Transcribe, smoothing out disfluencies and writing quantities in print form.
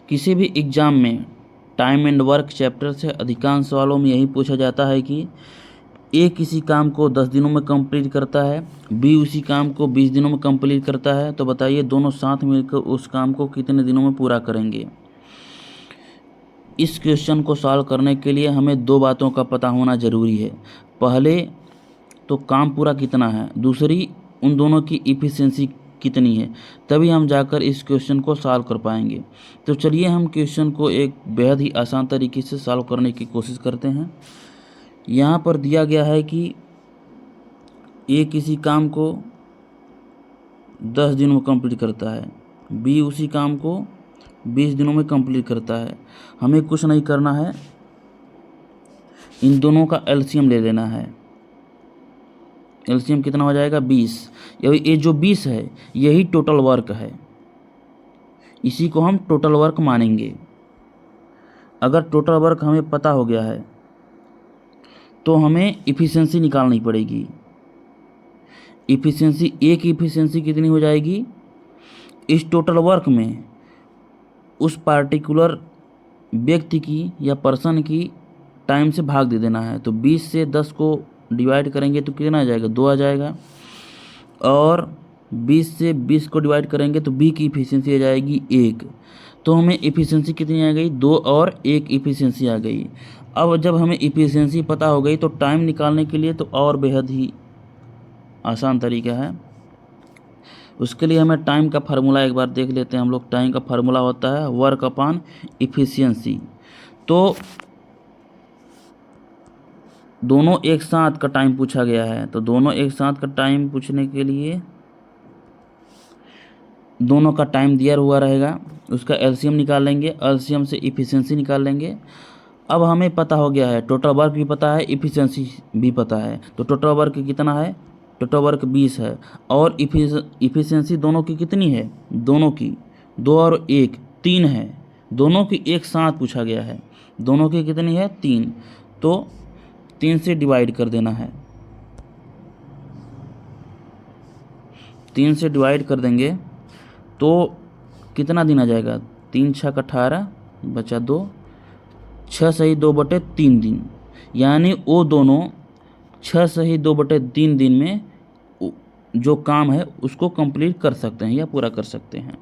किसी भी एग्ज़ाम में टाइम एंड वर्क चैप्टर से अधिकांश सवालों में यही पूछा जाता है कि ए किसी काम को 10 दिनों में कंप्लीट करता है, बी उसी काम को 20 दिनों में कंप्लीट करता है, तो बताइए दोनों साथ मिलकर उस काम को कितने दिनों में पूरा करेंगे। इस क्वेश्चन को सॉल्व करने के लिए हमें दो बातों का पता होना ज़रूरी है। पहले तो काम पूरा कितना है, दूसरी उन दोनों की इफ़िशियंसी कितनी है, तभी हम जाकर इस क्वेश्चन को सॉल्व कर पाएंगे। तो चलिए हम क्वेश्चन को एक बेहद ही आसान तरीके से सॉल्व करने की कोशिश करते हैं। यहाँ पर दिया गया है कि ए किसी काम को 10 दिनों में कंप्लीट करता है, बी उसी काम को 20 दिनों में कंप्लीट करता है। हमें कुछ नहीं करना है, इन दोनों का एलसीएम ले लेना है। एलसीएम कितना हो जाएगा 20। ये जो 20 है यही टोटल वर्क है, इसी को हम टोटल वर्क मानेंगे। अगर टोटल वर्क हमें पता हो गया है तो हमें इफ़िशियंसी निकालनी पड़ेगी। इफ़िशियंसी, ए की इफ़िशियंसी कितनी हो जाएगी, इस टोटल वर्क में उस पार्टिकुलर व्यक्ति की या पर्सन की टाइम से भाग दे देना है। तो 20 से 10 को डिवाइड करेंगे तो कितना आ जाएगा, 2 आ जाएगा। और 20 से 20 को डिवाइड करेंगे तो बी की इफ़िशियंसी आ जाएगी 1। तो हमें इफ़िशियंसी कितनी आ गई, 2 और 1 इफ़िशियंसी आ गई। अब जब हमें इफ़िशियंसी पता हो गई तो टाइम निकालने के लिए तो और बेहद ही आसान तरीका है। उसके लिए हमें टाइम का फार्मूला एक बार देख लेते हैं हम लोग। टाइम का फार्मूला होता है वर्क अपॉन इफ़िशियंसी। तो दोनों एक साथ का टाइम पूछा गया है, तो दोनों एक साथ का टाइम पूछने के लिए दोनों का टाइम दिया हुआ रहेगा, उसका एलसीएम निकाल लेंगे, एलसीएम से इफ़िशियंसी निकाल लेंगे। अब हमें पता हो गया है, टोटल वर्क भी पता है, इफ़िशियंसी भी पता है। तो टोटल वर्क कितना है, टोटल वर्क 20 है और इफ़िशियंसी दोनों की कितनी है, दोनों की 2 और 1 3 है। दोनों की एक साथ पूछा गया है, दोनों की कितनी है 3। तो 3 से डिवाइड कर देना है, 3 से डिवाइड कर देंगे तो कितना दिन आ जाएगा, 3 6 18 बचा 2, 6 सही 2/3 दिन। यानी वो दोनों 6 सही 2/3 दिन में जो काम है उसको कंप्लीट कर सकते हैं या पूरा कर सकते हैं।